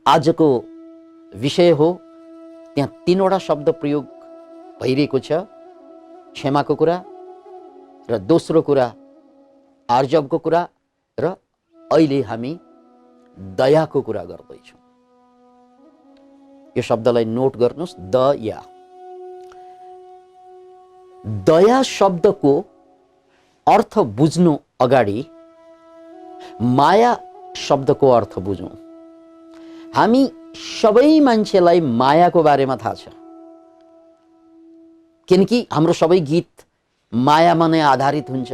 आजको विषय हो। त्यहाँ तीनवटा शब्द प्रयोग भइरहेको छ, क्षमाको कुरा र दोस्रो कुरा आर्जवको कुरा र अहिले हामी दयाको कुरा गर्दैछौँ। यो शब्दलाई नोट गर्नुहोस्, दया। दया शब्दको अर्थ बुझ्नु अगाडि माया शब्दको अर्थ बुझौँ। हामी सबै मान्छेलाई मायाको बारेमा थाहा छ, किनकि हाम्रो सबै गीत मायामा नै आधारित हुन्छ।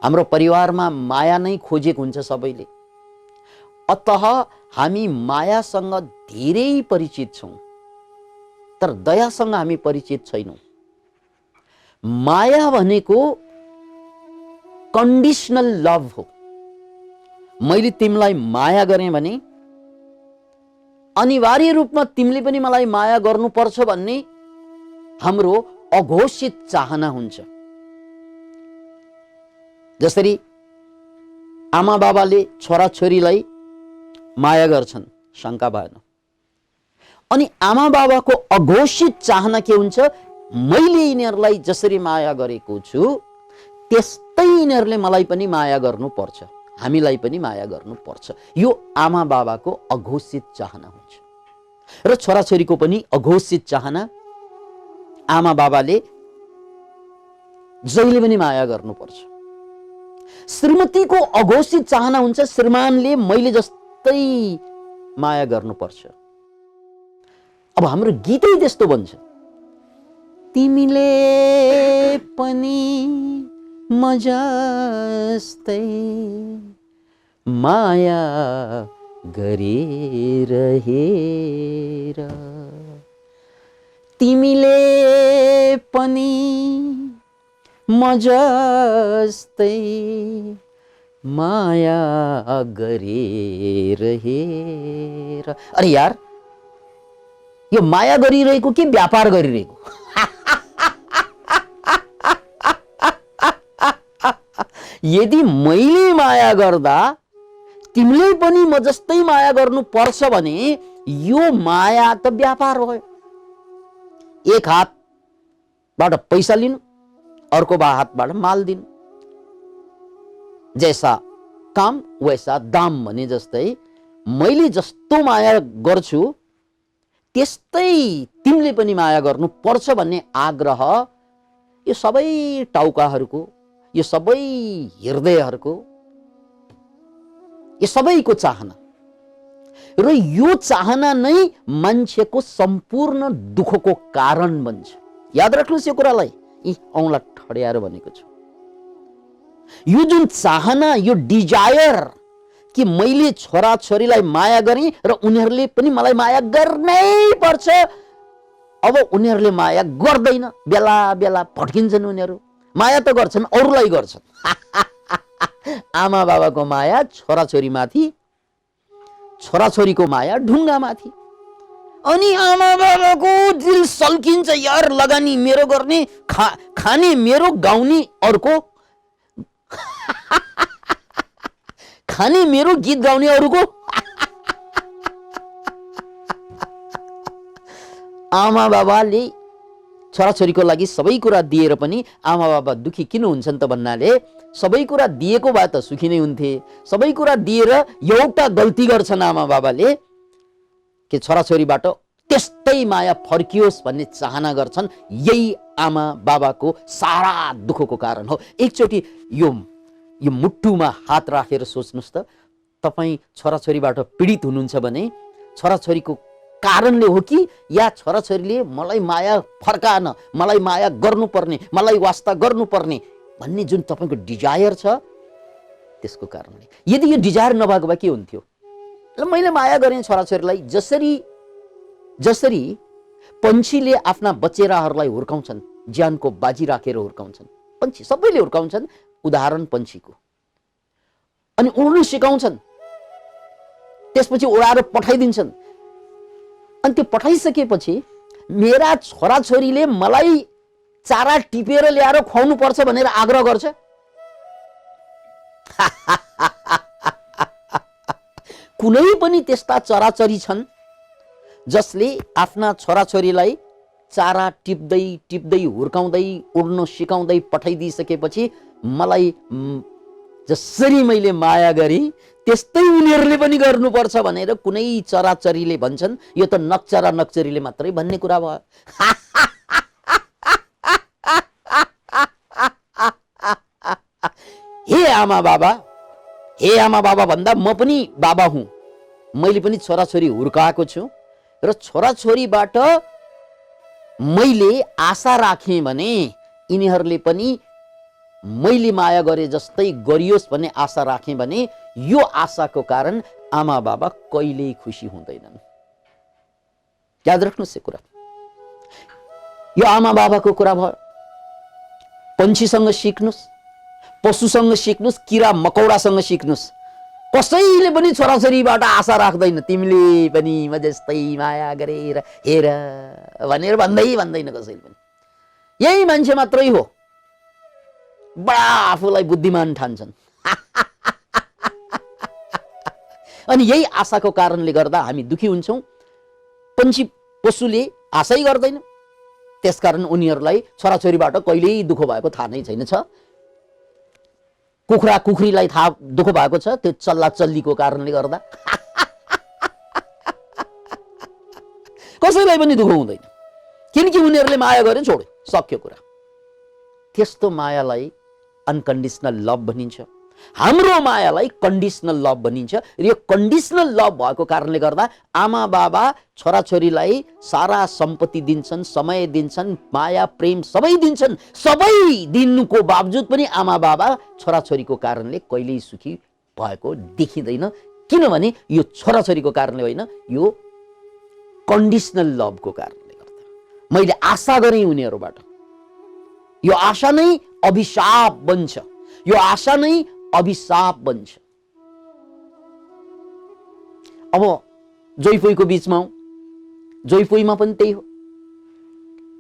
हाम्रो परिवारमा माया नै खोजेको हुन्छ सबैले। अतः हामी मायासँग धेरै परिचित छौँ, तर दयासँग हामी परिचित छैनौँ। माया भनेको कन्डिसनल लभ हो। मैले तिमीलाई माया गरेँ भने अनिवार्य रूपमा तिमीले पनि मलाई माया गर्नुपर्छ भन्ने हाम्रो अघोषित चाहना हुन्छ। जसरी आमा बाबाले छोराछोरीलाई माया गर्छन्, शङ्का भएन। अनि आमा बाबाको अघोषित चाहना के हुन्छ? मैले यिनीहरूलाई जसरी माया गरेको छु त्यस्तै यिनीहरूले मलाई पनि माया गर्नुपर्छ, हामीलाई पनि माया गर्नुपर्छ। यो आमा बाबाको अघोषित चाहना हुन्छ। र छोराछोरीको पनि अघोषित चाहना, आमा बाबाले जहिले पनि माया गर्नुपर्छ। श्रीमतीको अघोषित चाहना हुन्छ, श्रीमानले मैले जस्तै माया गर्नुपर्छ। अब हाम्रो गीतै त्यस्तो भन्छ, तिमीले पनि म जस्तै माया गरिरहेर, तिमीले पनि म जस्तै माया गरिरहेर। अरे यार, यो माया गरिरहेको कि व्यापार गरिरहेको? यदि मैले माया गर्दा तिमीले पनि म जस्तै माया गर्नु पर्छ भने यो माया त व्यापार हो। एक हातबाट पैसा लिनु, अर्को हातबाट माल दिनु। जैसा काम वैसा दाम भने जस्तै मैले जस्तो माया गर्छु त्यस्तै तिमीले पनि माया गर्नु पर्छ भन्ने आग्रह यो सबै टाउकाहरूको, यो सबै हृदयहरूको, यो सबैको चाहना। र यो चाहना नै मान्छेको सम्पूर्ण दुःखको कारण बन्छ। याद राख्नुहोस् यो कुरालाई, यी औँला ठड्याएर भनेको छु। यो जुन चाहना, यो डिजायर कि मैले छोराछोरीलाई माया गरेँ र उनीहरूले पनि मलाई माया गर्नै पर्छ, अब उनीहरूले माया गर्दैन, बेला बेला भट्किन्छन्। उनीहरू माया त गर्छन्, अरूलाई गर्छन्। आमा बाबाको माया छोराछोरीमाथि, छोराछोरीको माया ढुङ्गामाथि। अनि आमा बाबाको दिल सल्किन्छ, यार लगानी मेरो गर्ने, खाने मेरो, गाउने अर्को, खाने मेरो, गीत गाउने अरूको। आमा बाबाले छोराछोरीको लागि सबै कुरा दिएर पनि आमा बाबा दुखी किन हुन्छन् त भन्नाले सबै कुरा दिएको भए त सुखी नै हुन्थे। सबै कुरा दिएर एउटा गल्ती गर्छन् आमा बाबाले कि छोराछोरीबाट त्यस्तै माया फर्कियोस् भन्ने चाहना गर्छन्। यही आमा बाबाको सारा दुःखको कारण हो। एकचोटि यो मुट्टुमा हात राखेर सोच्नुहोस् त, तपाईँ छोराछोरीबाट पीडित हुनुहुन्छ भने छोराछोरीको कारणले हो कि या छोराछोरीले मलाई माया फर्काएन, मलाई माया गर्नुपर्ने, मलाई वास्ता गर्नुपर्ने भन्ने जुन तपाईँको डिजायर छ त्यसको कारणले। यदि यो डिजायर नभएको भए के हुन्थ्यो? मैले माया गरेँ छोराछोरीलाई, जसरी पन्छीले आफ्ना बचेराहरूलाई हुर्काउँछन्, ज्यानको बाजी राखेर हुर्काउँछन्। पन्छी सबैले हुर्काउँछन्, उदाहरण पन्छीको। अनि उड्न सिकाउँछन्, त्यसपछि उडाएर पठाइदिन्छन्। अनि त्यो पठाइसकेपछि मेरा छोराछोरीले मलाई चारा टिपेर ल्याएर खुवाउनु पर्छ भनेर आग्रह गर्छ। कुनै पनि त्यस्ता चराचरी छन् जसले आफ्ना छोराछोरीलाई चारा टिप्दै टिप्दै हुर्काउँदै उड्न सिकाउँदै पठाइदिइसकेपछि मलाई जसरी मैले माया गरेँ त्यस्तै उनीहरूले पनि गर्नुपर्छ भनेर कुनै चराचरीले भन्छन्। यो त नक्चरा नक्चरीले मात्रै भन्ने कुरा भयो। हे आमा बाबा भन्दा म पनि बाबा हुँ। मैले पनि छोराछोरी हुर्काएको छु र छोराछोरीबाट मैले आशा राखेँ भने यिनीहरूले पनि मैले माया गरे जस्तै गरियोस् भन्ने आशा राखेँ भने यो आशाको कारण आमा बाबा कहिल्यै खुसी हुँदैनन्। याद राख्नुहोस् यो कुरा। यो आमा बाबाको कुरा भयो। पन्छीसँग सिक्नुहोस्, पशुसँग सिक्नुहोस्, किरा मकौडासँग सिक्नुहोस्। कसैले पनि छोराछोरीबाट आशा राख्दैन तिमीले पनि म जस्तै माया गरेर हेर भनेर भन्दैन कसैले पनि। यही मान्छे मात्रै हो बडा आफूलाई बुद्धिमान ठान्छन्। अनि यही आशाको कारणले गर्दा हामी दुखी हुन्छौँ। पन्छी पशुले आशै गर्दैन, त्यसकारण उनीहरूलाई छोराछोरीबाट कहिल्यै दुःख भएको थाहा नै छैन। छ कुखुरा कुखुरीलाई थाहा दुःख भएको छ, त्यो चल्ला चल्लीको कारणले गर्दा। कसैलाई पनि दुःख हुँदैन किनकि उनीहरूले माया गरे छोड्यो, सक्यो कुरा। त्यस्तो मायालाई अनकन्डिसनल लभ भनिन्छ। हाम्रो मायालाई कन्डिसनल लभ भनिन्छ। र यो कन्डिसनल लभ भएको कारणले गर्दा आमा बाबा छोराछोरीलाई सारा सम्पत्ति दिन्छन्, समय दिन्छन्, माया प्रेम सबै दिन्छन्। सबै दिनुको बावजुद पनि आमा बाबा छोराछोरीको कारणले कहिल्यै सुखी भएको देखिँदैन। किनभने यो छोराछोरीको कारणले होइन, यो कन्डिसनल लभको कारणले गर्दा। मैले आशा गरेँ उनीहरूबाट, यो आशा नै अभिशाप बन्छ। यो आशा नै अभिशाप बन्छ। अब जोइपोइको बीचमा हौ, जोइपोइमा पनि त्यही हो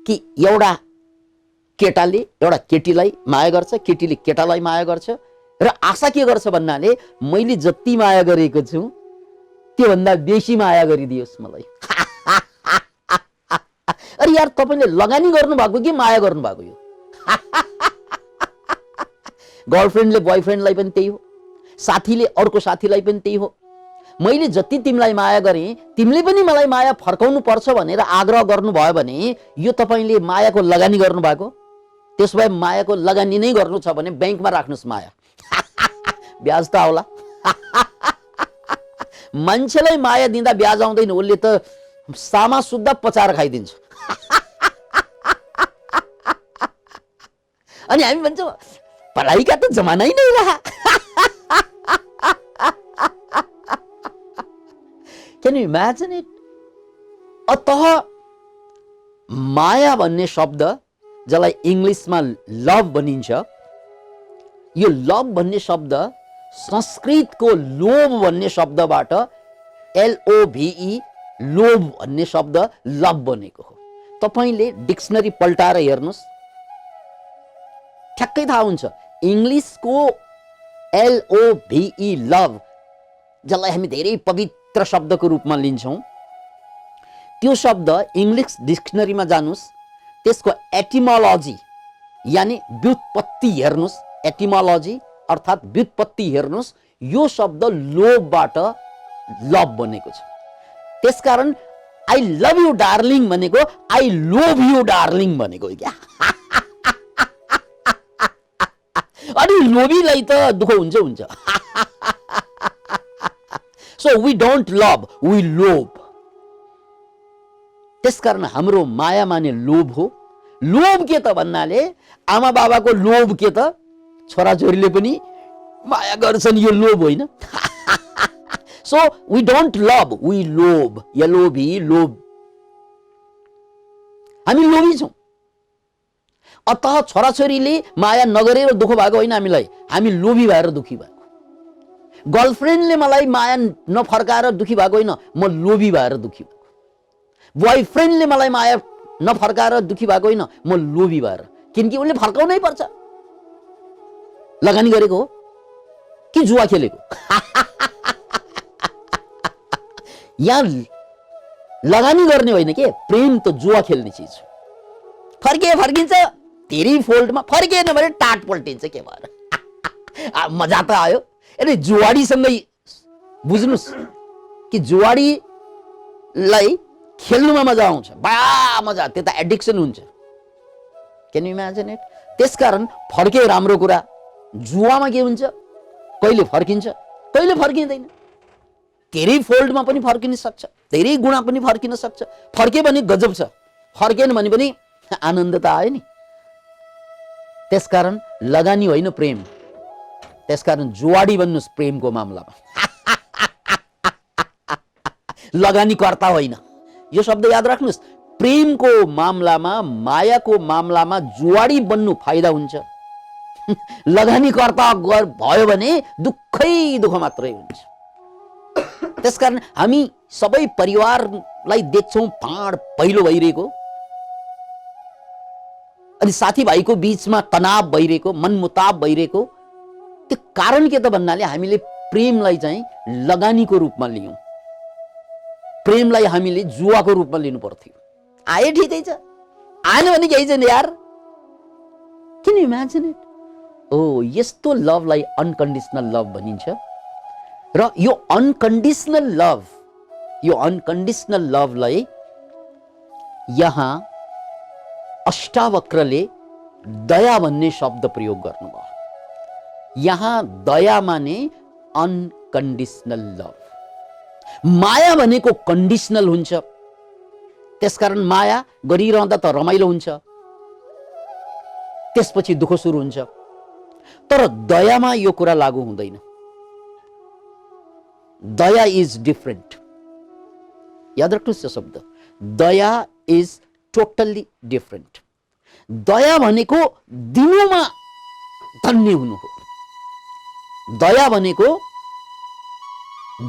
कि एउटा केटाले एउटा केटीलाई माया गर्छ, केटीले केटालाई माया गर्छ र आशा के गर्छ भन्नाले मैले जति माया गरेको छु त्योभन्दा बेसी माया गरिदियोस् मलाई। अरे यार, तपाईले लगानी गर्नु भएको कि माया गर्नु भएको? यो गर्लफ्रेन्डले बोयफ्रेन्डलाई पनि त्यही हो, साथीले अर्को साथीलाई पनि त्यही हो। मैले जति तिमीलाई माया गरेँ तिमीले पनि मलाई माया फर्काउनु पर्छ भनेर आग्रह गर्नुभयो भने यो तपाईले मायाको लगानी गर्नुभएको। त्यसो भए मायाको लगानी नै गर्नु छ भने ब्याङ्कमा राख्नुहोस् माया, ब्याज त आउला। मान्छेलाई माया दिँदा ब्याज आउँदैन, उसले त सामा सुत्दा पचाएर खाइदिन्छ। अनि हामी भन्छौँ पढाई का तो जमाना ही नहीं रहा। Can you imagine it? अतः माया भन्ने शब्द जसलाई इंग्लिशमा लभ भनिन्छ, यो लभ भन्ने शब्द संस्कृतको लोभ भन्ने शब्दबाट LOVE लोभ भन्ने शब्द लभ बनेको हो। तपाईले डिक्सनरी पल्टाएर हेर्नुस्, ठ्याक्कै थाहा हुन्छ। इंग्लिशको LOVE लभ, जसलाई हामी धेरै पवित्र शब्दको रूपमा लिन्छौं, त्यो शब्द इंग्लिश डिक्सनरीमा जानुस्, त्यसको एटिमोलोजी यानी व्युत्पत्ति हेर्नुस्। एटिमोलोजी अर्थात व्युत्पत्ति हेर्नुस्। यो शब्द लोभबाट लभ बनेको छ। त्यसकारण आई लभ यु डार्लिङ भनेको आई लोभ यु डार्लिङ भनेको क्या। अनि लोभीलाई त दुःख हुन्छ। So we don't love, we लोभ। त्यसकारण हाम्रो माया माने लोभ हो। लोभ के त भन्नाले आमा बाबाको लोभ के त, छोराछोरीले पनि माया गर्छन्, यो लोभ होइन। So we don't love, we लोभ। LOV लोभ। हामी लोभी छौं। अतः छोराछोरीले माया नगरेर दुःख भएको होइन हामीलाई, हामी लोभी भएर दुखी भएको। गर्लफ्रेन्डले मलाई माया नफर्काएर दुखी भएको होइन, म लोभी भएर दुखी भएको। बोयफ्रेन्डले मलाई माया नफर्काएर दुखी भएको होइन, म लोभी भएर। किनकि उनले फर्काउनै पर्छ। लगानी गरेको हो कि जुवा खेलेको? यहाँ लगानी गर्ने होइन के, प्रेम त जुवा खेल्ने चिज हो। फर्किन्छ धेरै फोल्डमा, फर्किएन भने टाट पल्टिन्छ के भएर। मजा त आयो। अरे जुवाडीसँगै बुझ्नुहोस् कि जुवाडीलाई खेल्नुमा मजा आउँछ, बडा मजा, त्यो त एडिक्सन हुन्छ। Can you imagine it? त्यसकारण फर्के राम्रो कुरा। जुवामा के हुन्छ, कहिले फर्किन्छ कहिले फर्किँदैन, धेरै फोल्डमा पनि फर्किन सक्छ, धेरै गुणा पनि फर्किन सक्छ। फर्के भने गजब छ, फर्केन भने पनि आनन्द त आयो नि। त्यसकारण लगानी होइन प्रेम। त्यसकारण जुवाडी बन्नुस् प्रेमको मामलामा, लगानीकर्ता होइन। यो शब्द याद राख्नुहोस्। प्रेमको मामलामा, मायाको मामलामा जुवाडी बन्नु फाइदा हुन्छ। लगानीकर्ता भयो भने दुःखै दुःख मात्रै हुन्छ। त्यसकारण हामी सबै परिवारलाई देख्छौँ भाँड पहिलो भइरहेको, अनि साथीभाइको बीचमा तनाव भइरहेको, मनमुटाव भइरहेको। त्यो कारण के त भन्नाले हामीले प्रेमलाई चाहिँ लगानीको रूपमा लियौँ, प्रेमलाई हामीले जुवाको रूपमा लिनु पर्थ्यो। आए ठिकै छ, आएन भने केही छैन यार। किन इमेजिन इट? ओ, यस्तो लभलाई अनकन्डिसनल लभ भनिन्छ। र यो अनकन्डिसनल लभलाई यहाँ अष्टावक्रले दया भन्ने शब्द प्रयोग गर्नुभयो। यहाँ दया माने अनकन्डिसनल लभ। माया भनेको कन्डिसनल हुन्छ। त्यसकारण माया गरिरहँदा त रमाइलो हुन्छ, त्यसपछि दुःख सुरु हुन्छ। तर दयामा यो कुरा लागू हुँदैन। दया इज डिफरेन्ट। याद राख्नुहोस् यो शब्द, दया इज टोटल्ली डिफरेन्ट। दया भनेको दिनुमा धन्य हुनु हो। दया भनेको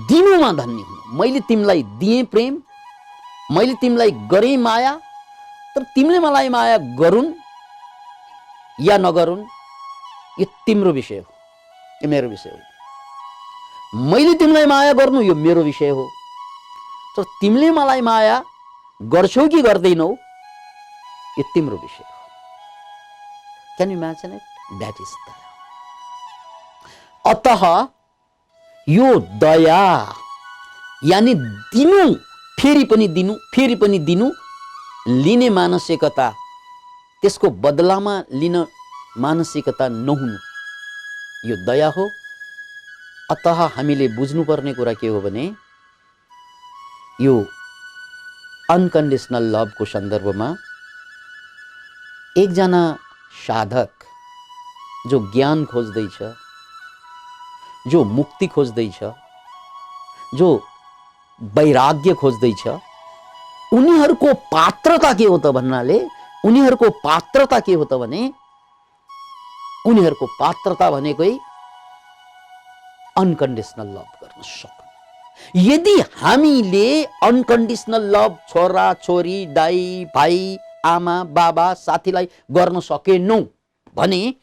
दिनुमा धन्य हुनु। मैले तिमीलाई दिएँ प्रेम, मैले तिमीलाई गरेँ माया, तर तिमीले मलाई माया गरून् या नगरून् यो तिम्रो विषय हो, यो मेरो विषय हो। मैले तिमीलाई माया गर्नु यो मेरो विषय हो, तर तिमीले मलाई माया गर्छौ कि गर्दैनौ यो तिम्रो विषय हो। Can you imagine it? That is दया। अतः यो दया यानी दिनु, फेरि पनि दिनु, फेरि पनि दिनु, लिने मानसिकता, त्यसको बदलामा लिन मानसिकता नहुनु, यो दया हो। अतः हामीले बुझ्नुपर्ने कुरा के हो भने यो अनकन्डिसनल लभको सन्दर्भमा एकजना साधक जो ज्ञान खोज्दैछ, जो मुक्ति खोज्दैछ, जो वैराग्य खोज्दैछ, उनीहरूको पात्रता के हो त भन्नाले, उनीहरूको पात्रता के हो त भने उनीहरूको पात्रता भनेकै अनकन्डिसनल लभ गर्न सक्नु। यदि हामीले अनकन्डिसनल लभ छोरा छोरी, दाई भाइ, आमा बाबा, साथीलाई गर्न सकेनौं भने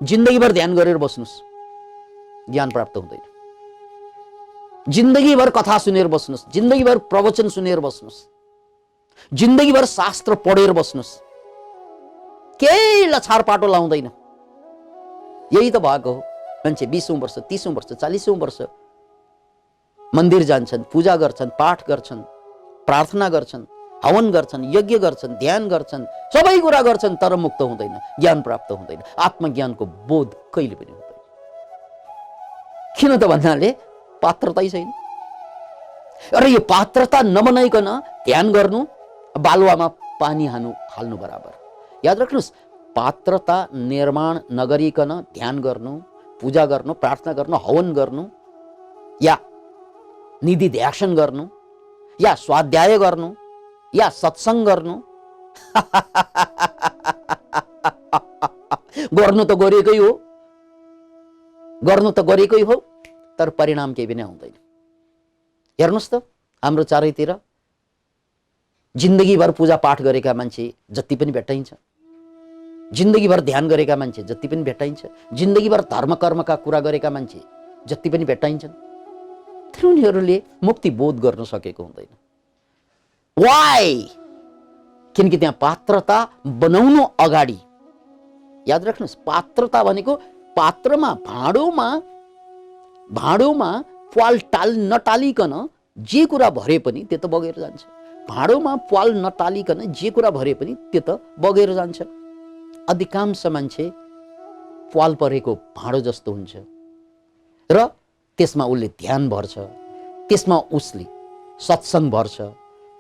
जिन्दगीभर ध्यान गरेर बस्नुस्, ज्ञान प्राप्त हुँदैन। जिन्दगीभर कथा सुनेर बस्नुस्, जिन्दगीभर प्रवचन सुनेर बस्नुस्, जिन्दगीभर शास्त्र पढेर बस्नुस्, केही लछार पाटो लाउँदैन। यही त भएको हो। मान्छे 20औं वर्ष, 30औं वर्ष, 40औं वर्ष मन्दिर जान्छन्, पूजा गर्छन्, पाठ गर्छन्, प्रार्थना गर्छन्, हवन गर्छन्, यज्ञ गर्छन्, ध्यान गर्छन्, सबै कुरा गर्छन्, तर मुक्त हुँदैन, ज्ञान प्राप्त हुँदैन, आत्मज्ञानको बोध कहिले पनि हुँदैन। किन त भन्नाले पात्रतै छैन। र यो पात्रता नबनाइकन ध्यान गर्नु बालुवामा पानी हाल्नु बराबर। याद राख्नुहोस्, पात्रता निर्माण नगरिकन ध्यान गर्नु, पूजा गर्नु, प्रार्थना गर्नु, हवन गर्नु, या निधि ध्यान गर्नु, या स्वाध्याय गर्नु, या सत्संग गर्नु, गर्नु त गरेकै हो, गर्नु त गरेकै हो, तर परिणाम केही पनि आउँदैन। हेर्नुहोस् त हाम्रो चारैतिर जिन्दगीभर पूजा पाठ गरेका मान्छे जति पनि भेटाइन्छ, जिन्दगीभर ध्यान गरेका मान्छे जति पनि भेटाइन्छ, जिन्दगीभर धर्म कर्मका कुरा गरेका मान्छे जति पनि भेटाइन्छन्, मात्र उनीहरूले मुक्ति बोध गर्न सकेको हुँदैन। वाइ? किनकि त्यहाँ पात्रता बनाउनु अगाडि, याद राख्नुहोस्, पात्रता भनेको पात्रमा भाँडोमा प्वाल नटालिकन जे कुरा भरे पनि त्यो त बगेर जान्छ। भाँडोमा प्वाल नटालिकन जे कुरा भरे पनि त्यो त बगेर जान्छ। अधिकांश मान्छे प्वाल परेको भाँडो जस्तो हुन्छ र त्यसमा उसले ध्यान भर्छ, त्यसमा उसले सत्संग भर्छ,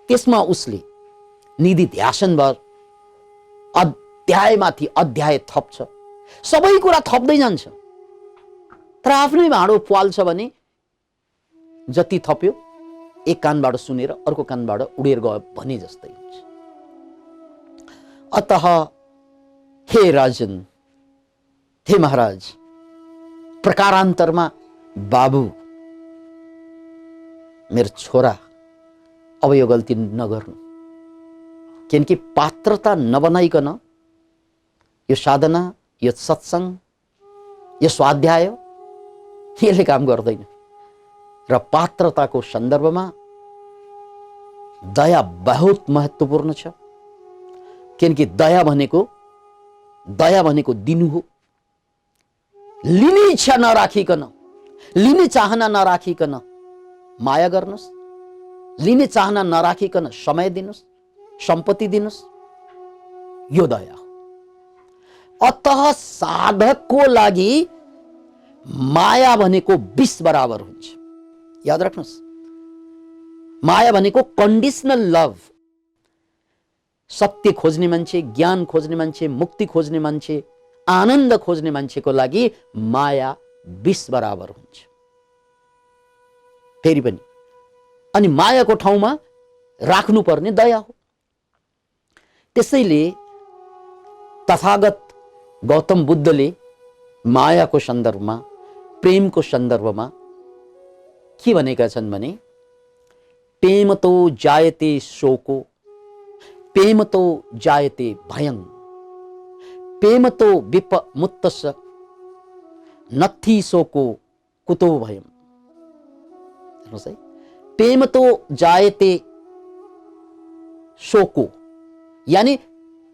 त्यसमा उसले निधि ध्यासन भर, अध्यायमाथि अध्याय थप्छ, सबै कुरा थप्दै जान्छ। तर आफ्नै भाँडो प्वाल छ भने जति थप्यो एक कानबाट सुनेर अर्को कानबाट उडेर गयो भने जस्तै हुन्छ। अतः हे राजन, हे महाराज, प्रकारान्तरमा बाबु, मेरो छोरा, अब यो गल्ती नगर्नु। किनकि पात्रता नबनाइकन यो साधना, यो सत्संग, यो स्वाध्याय यसले काम गर्दैन। र पात्रताको सन्दर्भमा दया बहुत महत्त्वपूर्ण छ। किनकि दया भनेको दिनु हो। लिने इच्छा नराखिकन, लिने चाहना नराखिकन माया गर्नुस्, लिने चाहना नराखिकन समय दिनुस्, सम्पत्ति दिनुस्, यो दया हो। अतः साधकको लागि माया भनेको विष बराबर हुन्छ। याद राख्नुहोस्, माया भनेको कन्डिसनल लभ। सत्य खोज्ने मान्छे, ज्ञान खोज्ने मान्छे, मुक्ति खोज्ने मान्छे, आनन्द खोज्ने मान्छेको लागि माया विष बराबर हुन्छ। फेरि पनि अनि मायाको ठाउँमा राख्नुपर्ने दया हो। त्यसैले तथागत गौतम बुद्धले मायाको सन्दर्भमा, प्रेमको सन्दर्भमा के भनेका छन् भने, प्रेमतो जायते शोको, प्रेमतो जायते भयं, प्रेमतो विपमुत्तस्य नत्थि शोको कुतो भयं। हेर्नुहोस् है, प्रेमतो जायते शोको, यानी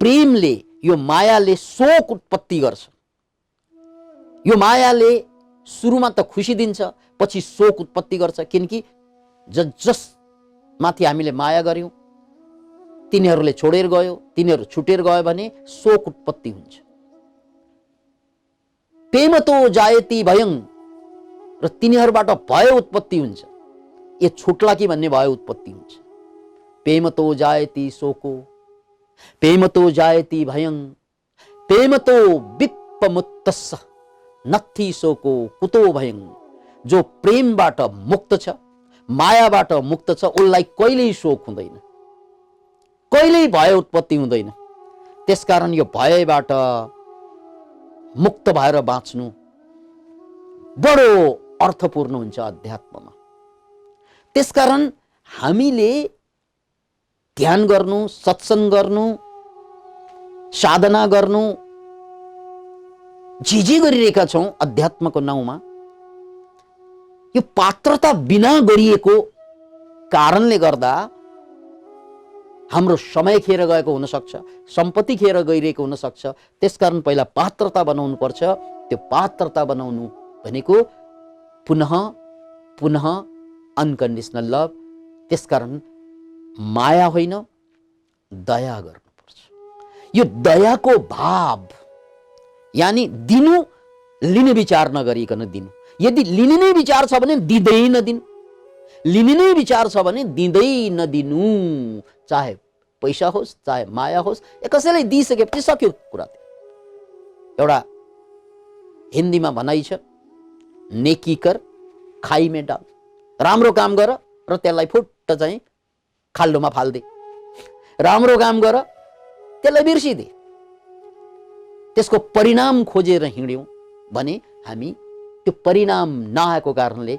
प्रेमले, यो मायाले शोक उत्पत्ति गर्छ। यो मायाले सुरुमा त खुसी दिन्छ, पछि शोक उत्पत्ति गर्छ। किनकि जस माथि हामीले माया गर्यौं तिनीहरूले छोडेर गयो, तिनीहरू छुटेर गयो भने शोक उत्पत्ति हुन्छ। प्रेमतो जायति भयं, र तिनीहरूबाट भय उत्पत्ति हुन्छ। यो छुट्ला कि भन्ने भय उत्पत्ति हुन्छ। प्रेमतो जायति शोको, प्रेमतो जायति भयं, प्रेमतो विपमुत्तस्य नत्थि शोको कुतो भयं। जो प्रेमबाट मुक्त छ, मायाबाट मुक्त छ, उसलाई कहिल्यै शोक हुँदैन, कहिल्यै भय उत्पत्ति हुँदैन। त्यसकारण यो भयबाट मुक्त भएर बाँच्नु बडो अर्थपूर्ण हुन्छ अध्यात्ममा। त्यसकारण हामीले ध्यान गर्नु, सत्संग गर्नु, साधना गर्नु, जे गरिरहेका छौं अध्यात्मको नाउँमा, यो पात्रता बिना गरिएको कारणले गर्दा हाम्रो समय खेर गएको हुन सक्छ, सम्पत्ति खेर गइरहेको हुन सक्छ। त्यसकारण पहिला पात्रता बनाउनु पर्छ। त्यो पात्रता बनाउनु भनेको पुनः पुनः अनकन्डिसनल लभ। त्यसकारण माया होइन, दया गर्नुपर्छ। यो दयाको भाव, यानी दिनु, लिने विचार नगरिकन दिनु। यदि लिने नै विचार छ भने दिँदै नदिनु, लिने नै विचार छ भने दिँदै नदिनु। चाहे पैसा होस्, चाहे माया होस्, कसैलाई दिइसकेपछि सक्यो कुरा। एउटा हिन्दीमा भनाइ छ, नेकी कर खाई में डाल। राम्रो काम गर र त्यसलाई फुट्ट चाहिँ खाल्डोमा फाल्दे। राम्रो काम गर, त्यसलाई बिर्सिदे। त्यसको परिणाम खोजेर हिँड्यौं भने हामी त्यो परिणाम नआएको कारणले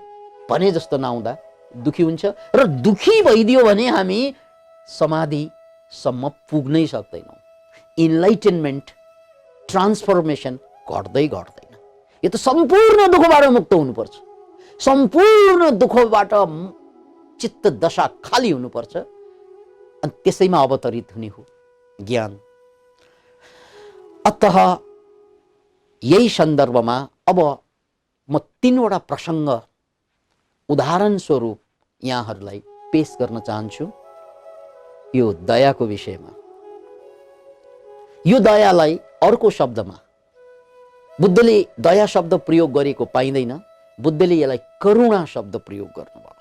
भने जस्तो नआउँदा दुखी हुन्छ, र दुखी भइदियो भने हामी समाधिसम्म पुग्नै सक्दैनौँ। इनलाइटनमेन्ट, ट्रान्सफर्मेसन घट्दै घट्दैन। यो त सम्पूर्ण दुःखबाट मुक्त हुनुपर्छ। सम्पूर्ण दुःखबाट चित्त दशा खाली हुनुपर्छ अनि त्यसैमा अवतरित हुने हो ज्ञान। अतः यही सन्दर्भमा अब म 3वटा प्रसङ्ग उदाहरण स्वरूप यहाँहरूलाई पेश गर्न चाहन्छु यो दयाको विषयमा। यो दयालाई अर्को शब्दमा बुद्धले दया शब्द प्रयोग गरेको पाइँदैन, बुद्धले यसलाई करुणा शब्द प्रयोग गर्नुभयो।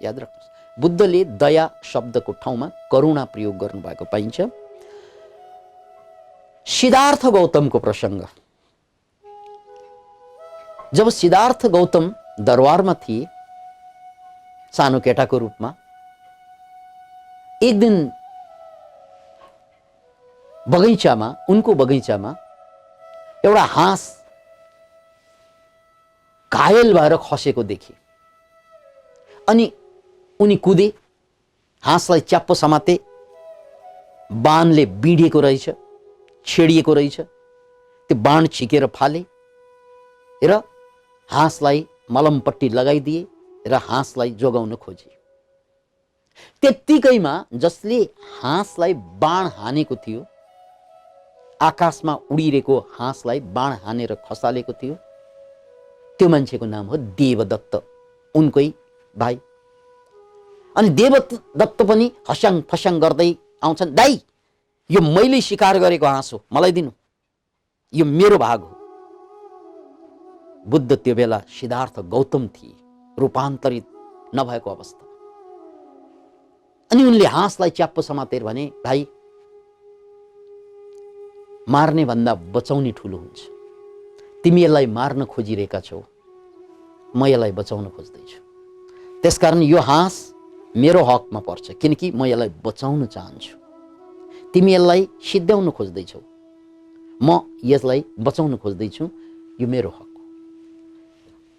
याद राख्नुहोस्, बुद्धले दया शब्दको ठाउँमा करुणा प्रयोग गर्नुभएको पाइन्छ। सिद्धार्थ गौतमको प्रसङ्ग। जब सिद्धार्थ गौतम दरबारमा थिए सानो केटाको रूपमा, एक दिन बगैँचामा, उनको बगैँचामा एउटा हाँस घायल भएर खसेको देखे अनि उनी कुदे, हाँसलाई च्याप्पो समाते, बाणले बिँडिएको रहेछ, छेडिएको रहेछ। त्यो बाण छिकेर फाले र हाँसलाई मलमपट्टी लगाइदिए र हाँसलाई जोगाउन खोजे। त्यत्तिकैमा जसले हाँसलाई बाण हानेको थियो, आकाशमा उडिरहेको हाँसलाई बाण हानेर खसालेको थियो, त्यो मान्छेको नाम हो देवदत्त, उनकै भाइ। अनि देवदत्त पनि हस्याङ फस्याङ गर्दै आउँछन्, दाइ यो मैले शिकार गरेको हाँस हो, मलाई दिनु, यो मेरो भाग हो। बुद्ध त्यो बेला सिद्धार्थ गौतम थिए, रूपान्तरित नभएको अवस्था। अनि उनले हाँसलाई च्याप्पो समातेर भने, भाइ मार्ने भन्दा बचाउने ठुलो हुन्छ। तिमी यसलाई मार्न खोजिरहेका छौ, म यसलाई बचाउन खोज्दैछु। त्यसकारण यो हाँस मेरो हकमा पर्छ, किनकि म यसलाई बचाउन चाहन्छु। तिमी यसलाई सिद्ध्याउन खोज्दैछौ, म यसलाई बचाउन खोज्दैछु, यो मेरो हक हो।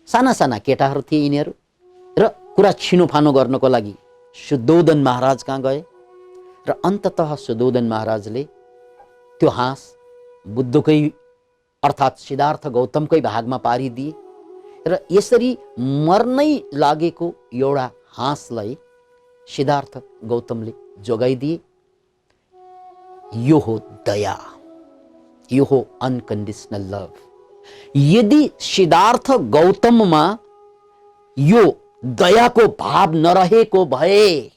साना साना केटाहरू थिए यिनीहरू र कुरा छिनोफानो गर्नको लागि शुद्धोधन महाराज कहाँ गए र अन्ततः शुद्धोधन महाराजले त्यो हाँस बुद्धकै अर्थात् सिद्धार्थ गौतमकै भागमा पारिदिए र यसरी मर्नै लागेको एउटा हाँसलाई सिद्धार्थ गौतमले जोगाइदिए। यो हो दया, यो हो अनकन्डिसनल लभ। यदि सिद्धार्थ गौतममा यो दयाको भाव नरहेको भए,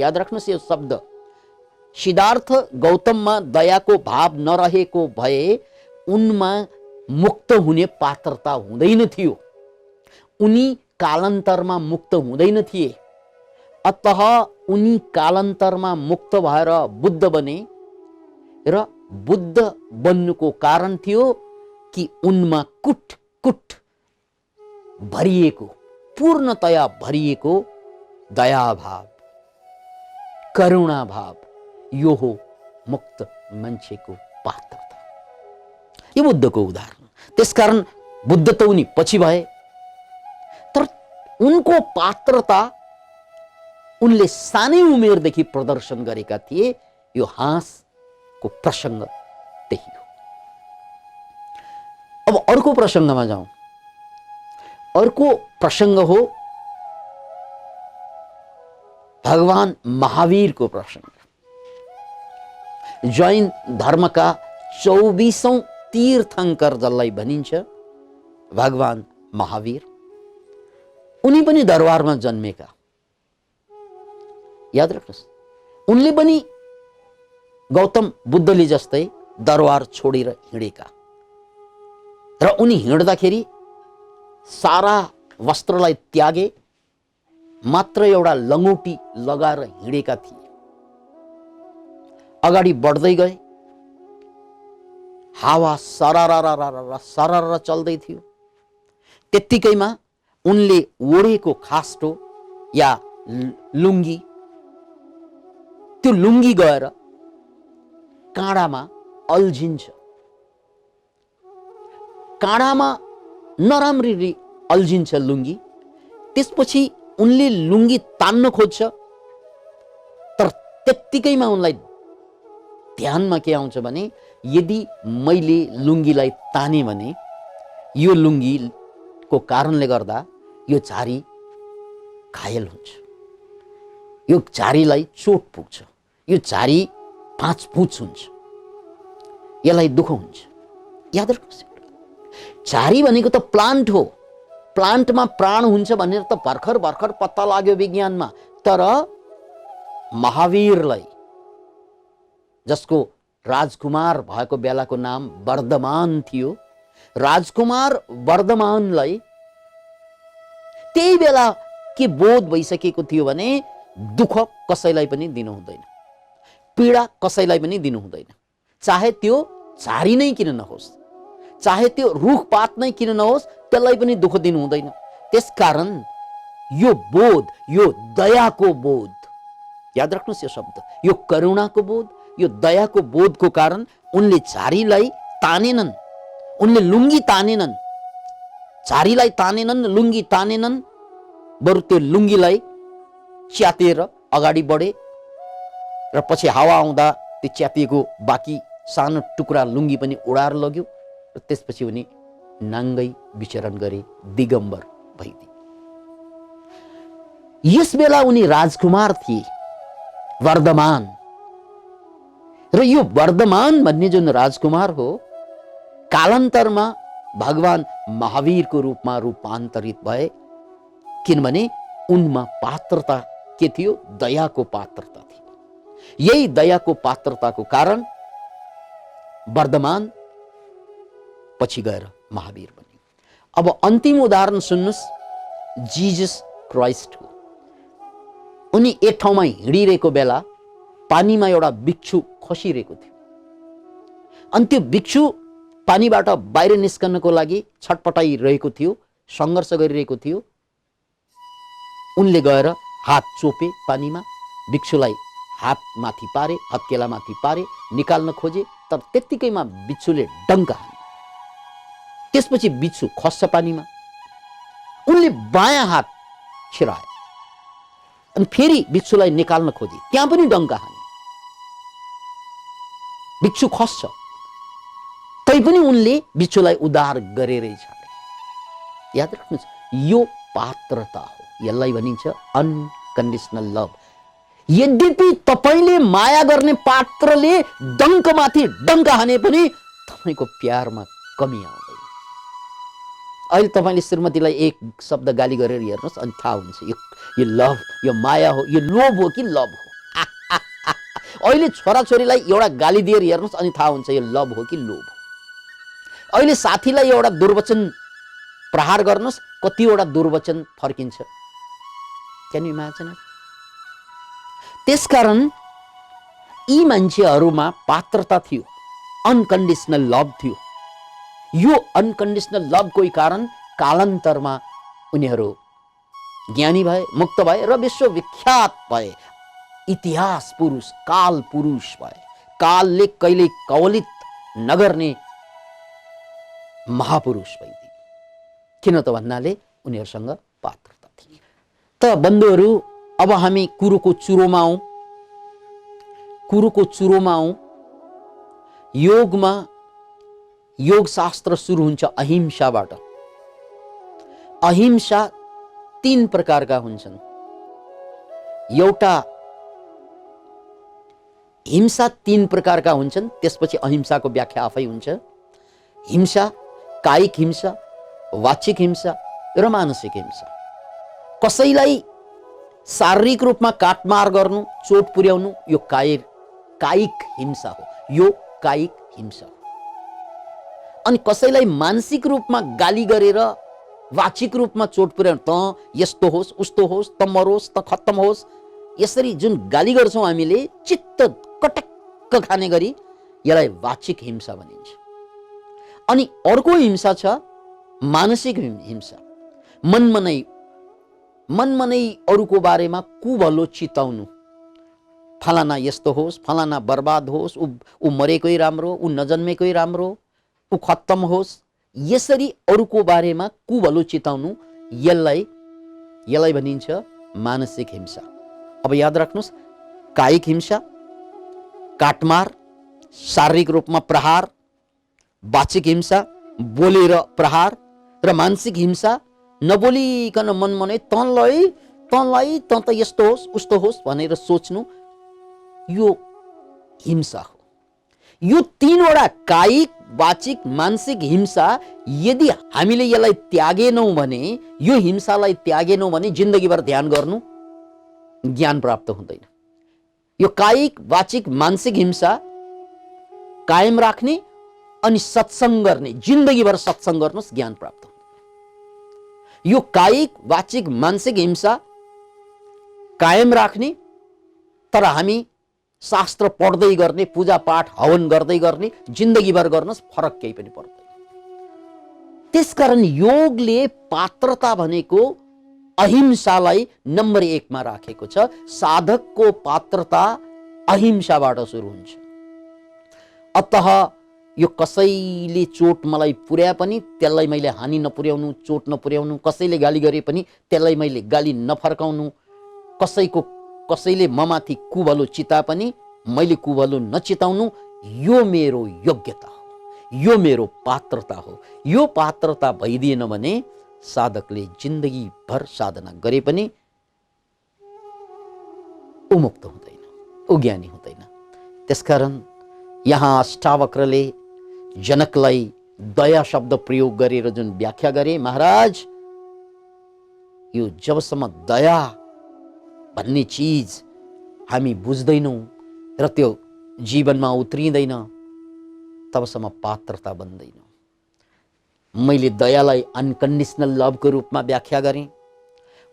याद राख्नुहोस् यो शब्द, सिद्धार्थ गौतममा दयाको भाव नरहेको भए उनमा मुक्त हुने पात्रता हुँदैन थियो, उनी कालान्तरमा मुक्त हुँदैन थिए। अतः उनी कालान्तरमा मुक्त भएर बुद्ध बने र बुद्ध बन्नुको कारण थियो कि उनमा कुट कुट भरिएको, पूर्णतया भरिएको दयाभाव, करुणाभाव, यो हो मुक्त मान्छेको पात्रता। यो बुद्धको उदाहरण। त्यसकारण बुद्ध त उनी पछि भए, तर उनको पात्रता उनले सानै उमेरदेखि प्रदर्शन गरेका थिए। यो हाँसको प्रसङ्ग त्यही हो। अब अर्को प्रसङ्गमा जाउँ। अर्को प्रसङ्ग हो भगवान महावीरको प्रसङ्ग। जैन धर्मका 24औं तीर्थंकर जसलाई भनिन्छ भगवान महावीर, उनी पनि दरबारमा जन्मेका। याद राख्नुहोस्, उनले पनि गौतम बुद्धले जस्तै दरबार छोडेर हिँडेका र उनी हिँड्दाखेरि सारा वस्त्रलाई त्यागे, मात्र एउटा लङ्गोटी लगाएर हिँडेका थिए। अगाडि बढ्दै गए, हावा सरर चल्दै थियो। त्यत्तिकैमा उनले ओढेको खास्टो या लुङ्गी, त्यो लुङ्गी गएर काँडामा अल्झिन्छ। काँडामा नराम्ररी अल्झिन्छ लुङ्गी। त्यसपछि उनले लुङ्गी तान्न खोज्छ, तर त्यत्तिकैमा उनलाई ध्यानमा के आउँछ भने, यदि मैले लुङ्गीलाई ताने भने यो लुङ्गीको कारणले गर्दा यो झारी घायल हुन्छ, यो झारीलाई चोट पुग्छ, यो झारी 5 पुछ हुन्छ, यसलाई दुःख हुन्छ। याद राख्नुहोस्, झारी भनेको त प्लान्ट हो, प्लान्टमा प्राण हुन्छ भनेर त भर्खर भर्खर पत्ता लाग्यो विज्ञानमा। तर महावीरलाई, जसको राजकुमार भएको बेलाको नाम वर्धमान थियो, राजकुमार वर्धमानलाई त्यही बेला के बोध भइसकेको थियो भने दुःख कसैलाई पनि दिनु हुँदैन, पीडा कसैलाई पनि दिनु हुँदैन, चाहे त्यो झारी नै किन नहोस्, चाहे त्यो रुखपात नै किन नहोस्, त्यसलाई पनि दुःख दिनु हुँदैन। त्यसकारण यो बोध, यो दयाको बोध, याद राख्नुहोस् यो शब्द, यो करुणाको बोध, यो दयाको बोधको कारण उनले झारीलाई तानेनन्, उनले लुङ्गी तानेनन्, झारीलाई तानेनन्, लुङ्गी तानेनन्, बरु त्यो लुङ्गीलाई च्यातेर अगाडि बढे र पछि हावा आउँदा त्यो च्यातिएको बाँकी सानो टुक्रा लुङ्गी पनि उडाएर लग्यो र त्यसपछि उनी नाङ्गै विचरण गरे, दिगम्बर भइदिए। यस बेला उनी राजकुमार थिए, वर्धमान। र यो वर्धमान भन्ने जुन राजकुमार हो, कालान्तरमा भगवान महावीरको रूपमा रूपान्तरित भए, किनभने उनमा पात्रता के थियो? दयाको पात्रता थियो। यही दयाको पात्रताको कारण वर्धमान पछि गएर महावीर बने। अब अन्तिम उदाहरण सुन्नुस्, जिजस क्राइस्ट हो। उनी एक ठाउँमा हिँडिरहेको बेला पानीमा एउटा बिच्छू खसिरहेको थियो, अनि त्यो बिच्छू पानीबाट बाहिर निस्कनको लागि छटपटाइरहेको थियो, सङ्घर्ष गरिरहेको थियो। उनले गएर हात चोपे पानीमा, बिच्छुलाई हात माथि पारे, हत्केला माथि पारे, निकाल्न खोजे, तर त्यत्तिकैमा बिच्छुले डङ्का हाने। त्यसपछि बिच्छु खस्छ पानीमा। उनले बायाँ हात छिराए अनि फेरि बिच्छुलाई निकाल्न खोजे, त्यहाँ पनि डङ्का हाने। बिच्छु खस्छ, तैपनि उनले बिच्छुलाई उद्धार गरेरै छाडे। याद राख्नुहोस्, यो पात्रता हो, यसलाई भनिन्छ अनकन्डिसनल लभ। यद्यपि तपाईले माया गर्ने पात्रले डङ्कमाथि डङ्का हाने पनि तपाईको प्यारमा कमी आउँदैन। अहिले तपाईले श्रीमतीलाई एक शब्द गाली गरेर हेर्नुहोस्, अनि थाहा हुन्छ यो लभ, यो माया हो, यो लोभ हो कि लभ हो। अहिले छोराछोरीलाई एउटा गाली दिएर हेर्नुहोस्, अनि थाहा हुन्छ यो लभ हो कि लोभ हो। अहिले साथीलाई एउटा दुर्वचन प्रहार गर्नुहोस्, कतिवटा दुर्वचन फर्किन्छ। Can you imagine? त्यसकारण यी मान्छेहरूमा पात्रता थियो, अनकन्डिसनल लभ थियो। यो अनकन्डिसनल लभको कारण कालान्तरमा उनीहरू ज्ञानी भए, मुक्त भए र विश्वविख्यात भए। इतिहास पुरुष, काल पुरुष भए। कालले कहिले कवलित नगर्ने महापुरुष भइदिए। किन त भन्नाले उनीहरूसँग पात्रता थिए। त बन्धुहरू, अब हामी कुरोको चुरोमा आउँ। कुरोको चुरोमा आउँ। योगमा योगशास्त्र सुरु हुन्छ अहिंसाबाट। अहिंसा 3 प्रकारका हुन्छन्। एउटा हिंसा 3 प्रकारका हुन्छन्, त्यसपछि अहिंसाको व्याख्या आफै हुन्छ। हिंसा, कायिक हिंसा, वाचिक हिंसा र मानसिक हिंसा। कसैलाई शारीरिक रूपमा काटमार गर्नु, चोट पुर्याउनु, यो कायिक हिंसा हो, यो कायिक हिंसा हो। अनि कसैलाई मानसिक रूपमा गाली गरेर वाचिक रूपमा चोट पुर्याउनु, त यस्तो होस्, उस्तो होस्, त मरोस्, त खत्तम होस्, यसरी जुन गाली गर्छौँ हामीले, चित्त कटक्क खाने गरी, यसलाई वाचिक हिंसा भनिन्छ। अनि अर्को हिंसा छ मानसिक हिंसा। मनमा नै अरूको बारेमा कुभलो चिताउनु, फलाना यस्तो होस्, फलाना बर्बाद होस्, ऊ मरेकै राम्रो, ऊ नजन्मेकै राम्रो, ऊ खत्तम होस्, यसरी अरूको बारेमा कुभलो चिताउनु, यसलाई भनिन्छ मानसिक हिंसा। अब याद राख्नुहोस्, कायिक हिंसा, काटमार, शारीरिक रूपमा प्रहार, वाचिक हिंसा, बोलेर प्रहार, र मानसिक हिंसा, नबोलिकन मनमनै तँलाई त यस्तो होस् उस्तो होस् भनेर सोच्नु यो हिंसा हो। यो तीनवटा कायिक, वाचिक, मानसिक हिंसा यदि हामीले यसलाई त्यागेनौँ भने, यो हिंसालाई त्यागेनौँ भने जिन्दगीभर ध्यान गर्नु ज्ञान प्राप्त हुँदैन। यो कायिक, वाचिक, मानसिक हिंसा कायम राख्ने अनि सत्संग गर्ने, जिन्दगीभर सत्संग गर्नुहोस् ज्ञान प्राप्त हुन्छ। यो कायिक, वाचिक, मानसिक हिंसा कायम राख्ने, तर हामी शास्त्र पढ्दै गर्ने, पूजा पाठ हवन गर्दै गर्ने, जिन्दगीभर गर्नुहोस् फरक केही पनि पर्दैन। त्यसकारण योगले पात्रता भनेको अहिंसालाई नम्बर 1 मा राखेको छ। साधकको पात्रता अहिंसाबाट सुरु हुन्छ। अतः यो कसैले चोट मलाई पुर्या पनि त्यसलाई मैले हानि नपुर्याउनु, चोट नपुर्याउनु, कसैले गाली गरे पनि त्यसलाई मैले गाली नफर्काउनु, कसैले ममाथि कुभलो चिता पनि मैले कुभलो नचिताउनु, यो मेरो योग्यता हो, यो मेरो पात्रता हो। यो पात्रता भइदिएन भने साधकले जिन्दगीभर साधना गरे पनि उमुक्त हुँदैन, उज्ञानी हुँदैन। त्यसकारण यहाँ अष्टावक्रले जनकलाई दया शब्द प्रयोग गरेर जुन व्याख्या गरे, महाराज यो जबसम्म दया भन्ने चीज हामी बुझ्दैनौँ र त्यो जीवनमा उत्रिँदैन तबसम्म पात्रता बन्दैन। मैले दयालाई अनकन्डिसनल लभको रूपमा व्याख्या गरेँ,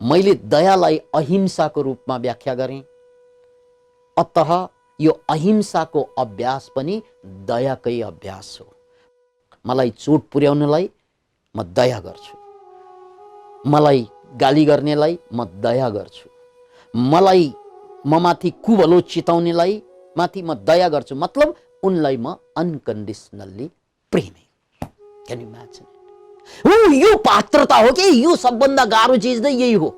मैले दयालाई अहिंसाको रूपमा व्याख्या गरेँ। अतः यो अहिंसाको अभ्यास पनि दयाकै अभ्यास हो। मलाई चोट पुर्याउनलाई म दया गर्छु, मलाई गाली गर्नेलाई म दया गर्छु, मलाई ममाथि कुभलो चिताउनेलाई माथि म दया गर्छु, मतलब उनलाई म अनकन्डिसनल्ली प्रेमै। Can you imagine? यो पात्रता हो कि यो सबभन्दा गाह्रो चीज नै यही हो।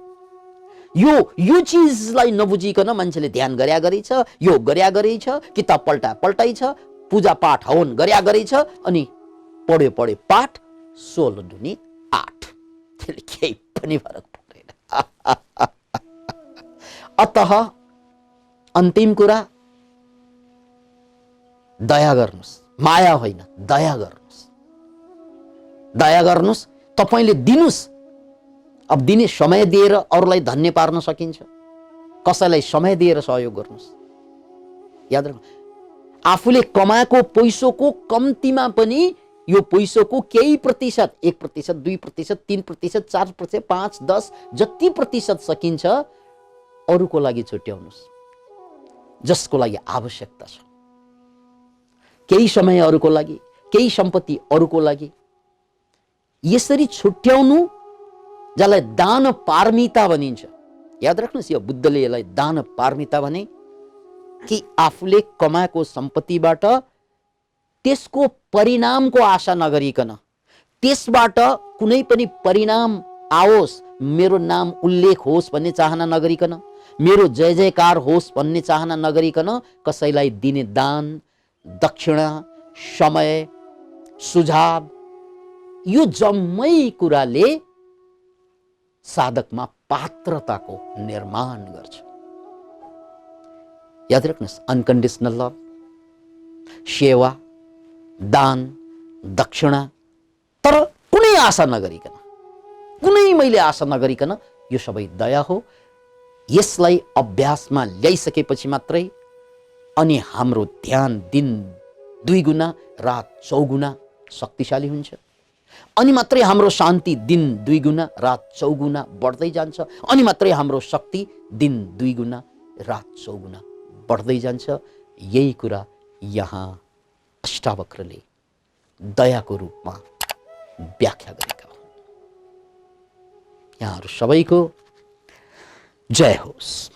यो चीजलाई नबुझिकन मान्छेले ध्यान गर्या गरेछ, यो गर्या गरेछ, किताब पल्टाइ छ, पूजा पाठ हवन गर्या गरेछ, अनि पढ्यो पाठ 16 दुनी 8, त्यसले केही पनि फरक पर्दैन। अतः अन्तिम कुरा, दया गर्नुस्, माया होइन, दया गर्नुस्, दया गर्नुस्। तपाईले दिनुस्। अब दिने समय दिएर अरूलाई धन्य पार्न सकिन्छ। कसैलाई समय दिएर सहयोग गर्नुस्। याद राख्नु, आफूले कमाएको पैसोको कम्तीमा पनि यो पैसोको केही प्रतिशत, 1%, 2%, 3%, 4%, 5, 10 जति प्रतिशत सकिन्छ अरूको लागि छुट्याउनुस्, जसको लागि आवश्यकता छ। केही समय अरूको लागि, केही सम्पत्ति अरूको लागि, यसरी छुट्याउनु जसलाई दान पारमिता भनिन्छ। याद राख्नुहोस्, यो बुद्धले यसलाई दान पारमिता भने कि आफूले कमाएको सम्पत्तिबाट त्यसको परिणामको आशा नगरिकन, त्यसबाट कुनै पनि परिणाम आओस्, मेरो नाम उल्लेख होस् भन्ने चाहना नगरिकन, मेरो जय जयकार होस् भन्ने चाहना नगरिकन कसैलाई दिने दान, दक्षिणा, समय, सुझाव, यो जम्मै कुराले साधकमा पात्रताको निर्माण गर्छ। याद राख्नुहोस्, अनकन्डिसनल लभ, सेवा, दान, दक्षिणा, तर कुनै आशा नगरिकन, कुनै मैले आशा नगरिकन, यो सबै दया हो। यसलाई अभ्यासमा ल्याइसकेपछि मात्रै अनि हाम्रो ध्यान दिन 2 गुना, रात 4 गुना शक्तिशाली हुन्छ। अनि मात्रै हाम्रो शान्ति दिन 2 गुना, रात 4 गुना बढ्दै जान्छ। अनि मात्रै हाम्रो शक्ति दिन 2 गुना, रात 4 गुना बढ्दै जान्छ। यही कुरा यहाँ अष्टावक्रले दयाको रूपमा व्याख्या गरेका हुन्। यहाँहरू सबैको जय होस्।